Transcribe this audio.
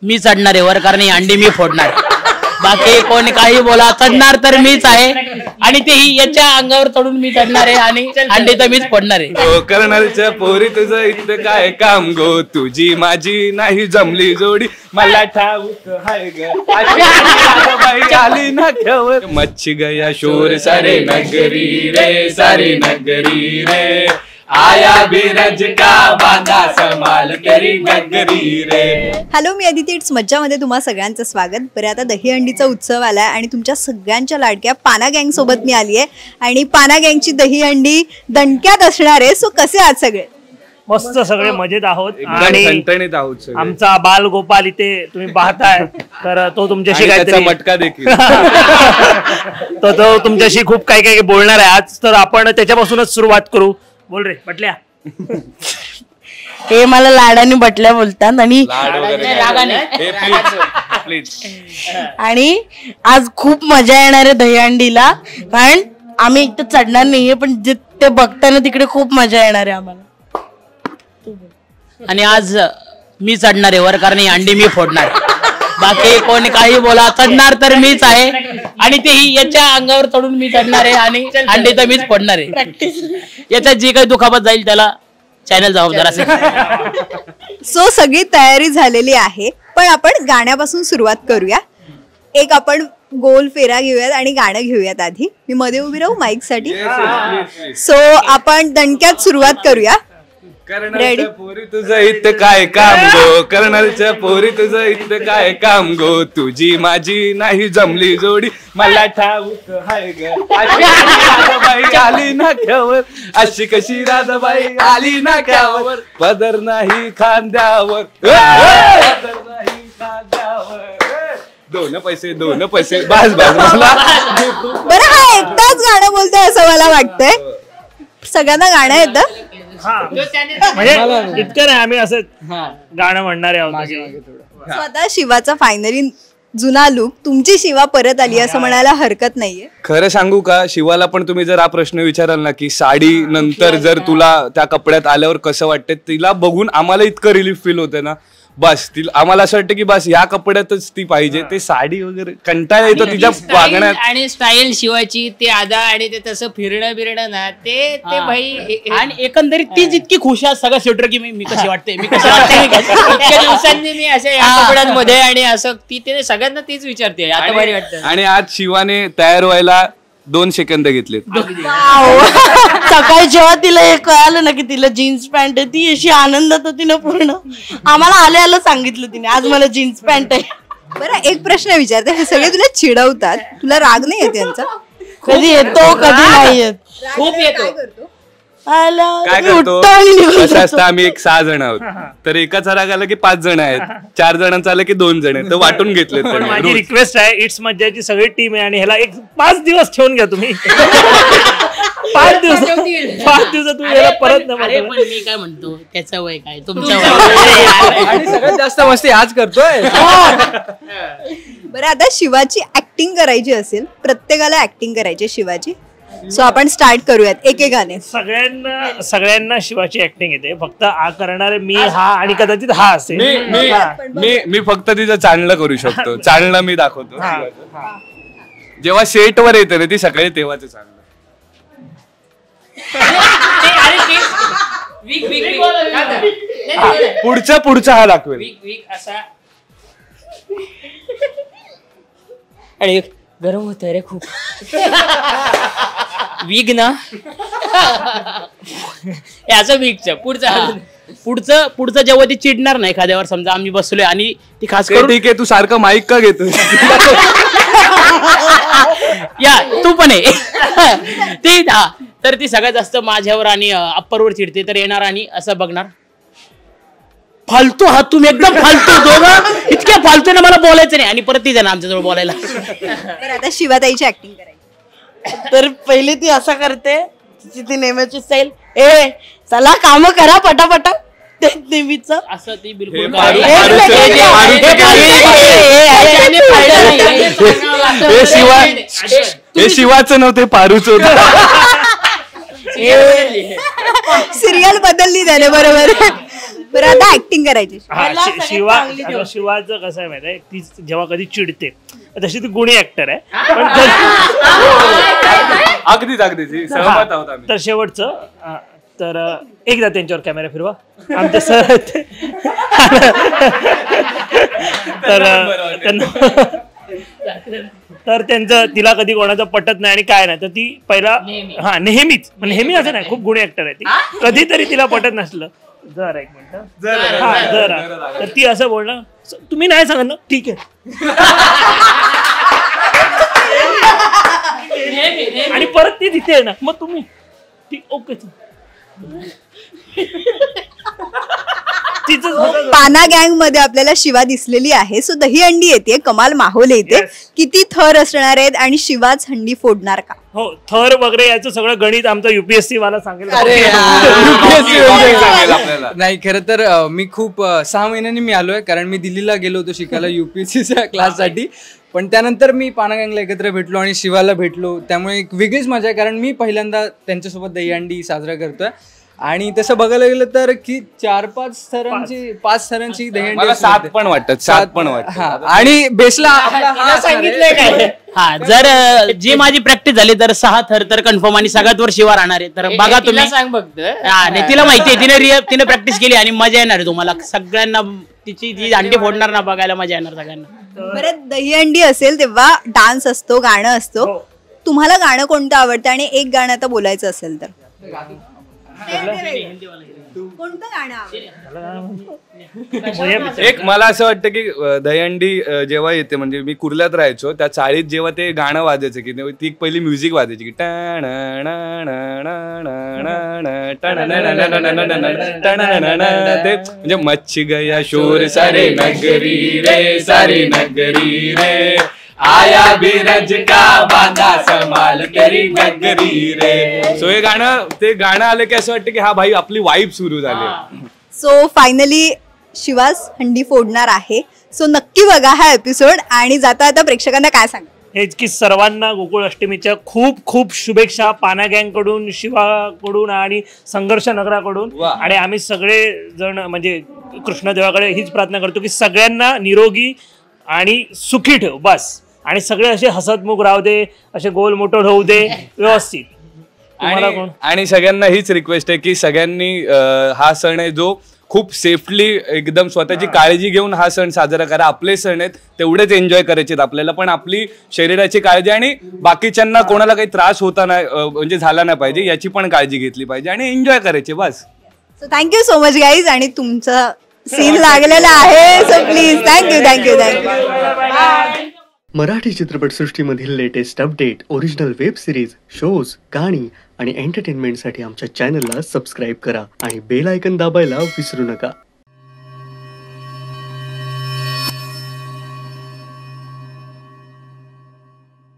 मी चढणार आहे वर, कारण ही अंडी मी फोडणार. बाकी कोणी काही बोला, चढणार तर मीच आहे. आणि तेही याच्या अंगावर चढून मी चढणार आहे आणि अंडी तर मीच फोडणार आहे. करणारच्या पोरी तुझं इथं काय काम गो, तुझी माझी नाही जमली जोडी, मला ठाऊक हाय ग आली ना ठेवर. मच्छी गया शोर सारे नगरी रे, सारी नगरी रे, आया बिरज का बांधा समाल करी नगरी रे. हॅलो, मी अदिती. इट्स मज्जामध्ये तुम्हा सगळ्यांचं स्वागत. बरं, आता दहीहंडीचा उत्सव आलाय आणि तुमच्या सगळ्यांच्या लाडक्या पाना गँग सोबत मी आली आहे आणि पाना गँगची दहीहंडी दणक्यात असणार आहे. सो कसे आहात सगळे? मस्त, सगळे मजेत आहोत आणि ठणठणीत आहोत. आमचा बाल गोपाल इथे तुम्ही पाहताय, तर तो तुमच्याशी काहीतरी मटका देखील तो तुमच्याशी खूप काही काही बोलणार आहे आज. तर आपण त्याच्यापासूनच सुरुवात करू. बोल रे बटल्या. हे मला लाडाने बटल्या बोलतात आणि आणि आज खूप मजा येणार आहे दहीहंडीला, कारण आम्ही इथं चढणार नाहीये, पण जे ते बघताना तिकडे खूप मजा येणार आहे आम्हाला. आणि आज मी चढणार आहे वर, कारण ही अंडी मी फोडणार. बाकी कोणी काही बोला, चढणार तर मीच आहे. आणि तेही याच्या अंगावर चढून मी चढणार आहे आणि अंडी तर मीच फोडणार आहे. याच्यात जी काही दुखापत जाईल त्याला चॅनल जबाबदार असेल. सो सगळी तयारी झालेली आहे, पण आपण गाण्यापासून सुरुवात करूया. एक आपण गोल फेरा घेऊयात आणि गाणं घेऊयात. आधी मी मध्ये उभी राहू माईक साठी. सो आपण दणक्यात सुरुवात करूया. करणारच्या पोरी तुझं इथं काय काम गो, करणारच्या पोरी तुझं इथं काय काम गो, तुझी माझी नाही जमली जोडी, मला ठाऊक हाय ग आली ना ठेवर, अशी कशी राधाबाई आली ना ठेवर, पदर नाही खांद्यावर, पदर नाही खांद्यावर, दोन पैसे बस मला. बरं, हा एकटाच गाणं बोलतोय असं मला वाटतंय. सगळ्यांना गाणं येतं म्हणजे इतकं नाही, आम्ही असं गाणं म्हणणारे आहोत. स्वतः शिवाचा फायनली जुना लुक, तुमची शिवा परत आली असं म्हणायला हरकत नाहीये. खरं सांगू का, शिवाला पण तुम्ही जर हा प्रश्न विचाराल ना की साडी नंतर जर तुला त्या कपड्यात आल्यावर कसं वाटतं, तिला बघून आम्हाला इतकं रिलीफ फील होतं ना. बस तिला आम्हाला असं वाटतं की बस या कपड्यातच ती पाहिजे. ते साडी वगैरे कंटाळा येतो तिच्या वागण्यात. आणि स्टाईल शिवाची ते आदा आणि ते तसं फिरणं ना ते भाई. आणि एकंदरीत ती जितकी खुश आहे सगळं स्वेटर की मी कशी वाटते इतक्या दिवसांनी मी अशा या कपड्यांमध्ये आणि असं ती सगळ्यांना तीच विचारते आता भारी वाटतं. आणि आज शिवाने तयार व्हायला 2 सेकंद घेतले. सकाळी जेव्हा तिला हे कळालं ना की तिला जीन्स पॅन्ट आहे, ती अशी आनंदात होती ना पूर्ण. आम्हाला आलं सांगितलं तिने, आज मला जीन्स पॅन्ट आहे. बरं, एक प्रश्न विचारते. हे सगळे तुला चिडवतात, तुला राग नाही येत यांचा? कधी येतो कधी नाही येत. खूप येतो. काय करतो कसं असतं, आम्ही 6 जण आहोत, तर एकाचा राग आला की 5 जण आहेत, 4 जणांचा आलं की 2 जण आहेत, तर वाटून घेतले. माझी रिक्वेस्ट आहे, इट्स मज्जाची सगळी टीम आहे आणि ह्याला 5 दिवस ठेवून घ्या तुम्ही. 5 दिवस तुम्ही याला परत मी काय म्हणतो, त्याचं वय काय तुमचं वय आणि सगळ्यात जास्त मस्ती आज करतोय. बरं, आता शिवाची ऍक्टिंग करायची असेल, प्रत्येकाला ऍक्टिंग करायची शिवाची. सो आपण स्टार्ट करूयात एकेकाने. सगळ्यांना शिवाची ऍक्टिंग येते, फक्त करणारे मी हा आणि कदाचित हा असेल. मी फक्त तिचं चालणं करू शकतो. चालणं मी दाखवतो. जेव्हा सेट वर येते ना ती सकाळी, तेव्हाच चालणं. पुढचा हा दाखवेल. आणि गरम होत रे खूप. वीग ना याचं वीगचं पुढचं जेव्हा ती चिडणार नाही एखाद्यावर, समजा आम्ही बसलोय आणि ती खास करून, ठीक आहे तू सारखं माईक का घेतो या तू पण आहे ती. तर ती सगळ्यात जास्त माझ्यावर आणि अप्परवर चिडते, तर येणार आणि असं बघणार, फालतू हा तुम्ही एकदम फालतू दोघं, इतक्या फालतू ना मला बोलायचं नाही, आणि परत ती जाणार आमच्याजवळ बोलायला. बरं, आता शिवाताईची ऍक्टिंग करायची. तर पहिले ती असं करते, ती नेहमीची स्टाईल, चला काम करा पटापटा, ते नेहमीच असं ती बिलकुल. हे शिवाचं नव्हते, पारूच होत. सिरियल बदलली त्याने. बरोबर. बरं आता ऍक्टिंग करायची. शिवाचं कसं आहे माहिती आहे, ती जेव्हा कधी चिडते तशी ती गुणी ऍक्टर आहे, पण अगदीच सहमत आहोत आम्ही. तर शेवटचं तर एकदा त्यांच्यावर कॅमेरा फिरवा आमचे सर तर त्यांचं तिला कधी कोणाचं पटत नाही आणि काय नाही, तर ती पहिला नेहमीच असं नाही, खूप गुणी ऍक्टर आहे ती, कधीतरी तिला पटत नसलं जरा एक मिनिट जरा तर ती असं बोलणं, तुम्ही नाही सांगत ना, ठीक आहे. आणि परत ती तिथे आहे ना, मग तुम्ही ओके. पाना गँग मध्ये आपल्याला शिवा दिसलेली आहे. सो दहीहंडी येते, कमाल माहोल येते. किती थर असणार आहेत आणि शिवाच हंडी फोडणार का? हो, थर वगैरे याचं सगळं गणित आमचा UPSC वाला सांगेल. नाही, खरं तर मी खूप 6 महिन्यांनी मी आलोय, कारण मी दिल्लीला गेलो होतो शिकायला UPSCच्या क्लाससाठी. पण त्यानंतर मी पाना गँगला एकत्र भेटलो आणि शिवाला भेटलो, त्यामुळे एक वेगळीच मजा आहे, कारण मी पहिल्यांदा त्यांच्यासोबत दहीहंडी साजरा करतोय. आणि तसं बघायला गेलं तर की 4-5 थरांची दहीहंडी 7 पण वाटत. आणि बेसला सांगितलंय काय, जर जी माझी प्रॅक्टिस झाली तर 6 थर तर कन्फर्म आणि सगळ्यात वर शिवा राहणार आहे. तर बघा तुम्ही, सांग बघत तिला माहिती आहे, तिने प्रॅक्टिस केली आणि मजा येणार आहे तुम्हाला सगळ्यांना. तिची जी अंडी फोडणार ना, बघायला मजा येणार सगळ्यांना. बरं, दहीहंडी असेल तेव्हा डान्स असतो, गाणं असतो. तुम्हाला गाणं कोणतं आवडतं आणि एक गाणं आता बोलायचं असेल तर कोणतं गाणं आवडतं? एक मला असं वाटतं की दहीहंडी जेव्हा येते, म्हणजे मी कुर्ल्यात राहायचो, त्या चाळीत जेव्हा ते गाणं वाजायचं की ती पहिली म्युझिक वाजायची की ते म्हणजे मच्छी गया शोर सारे नगरी रे, सारी नगरी रे, आया बिरज का बांधा समाल करी नगरी रे. सो हे गाणं, ते गाणं आलं की असं वाटतं की हा भाई आपली वाईब सुरू झाली. सो फायनली शिवास हंडी फोडणार आहे. सो नक्की बघा हा एपिसोड. आणि जाता आता प्रेक्षकांना काय सांगा? हेच की सर्वांना गोकुळ अष्टमीच्या खूप खूप शुभेच्छा पाना गँग कडून, शिवाकडून आणि संघर्ष नगराकडून. आणि आम्ही सगळे जण म्हणजे कृष्णदेवाकडे हीच प्रार्थना करतो की सगळ्यांना निरोगी आणि सुखी ठेव बस, आणि सगळे असे हसतमुख राहू दे, असे गोल मोठं होऊ दे व्यवस्थित. आणि सगळ्यांना हीच रिक्वेस्ट आहे की सगळ्यांनी हा सण आहे जो खूप सेफली एकदम स्वतःची काळजी घेऊन हा सण साजरा करा. आपले सण आहेत तेवढेच एन्जॉय करायचे आपल्याला, पण आपली शरीराची काळजी आणि बाकीच्यांना कोणाला काही त्रास होता नाही, म्हणजे झाला नाही पाहिजे याची पण काळजी घेतली पाहिजे आणि एन्जॉय करायचे बस. So thank you so much guys. आणि तुमचा सीन लागलेला आहे, सो प्लीज थँक्यू. मराठी चित्रपटसृष्टीमधील latest update, original web series, shows, गाणी आणि एंटरटेनमेंटसाठी आमच्या चॅनलला सबस्क्राईब करा आणि बेल आयकॉन दाबायला विसरू नका.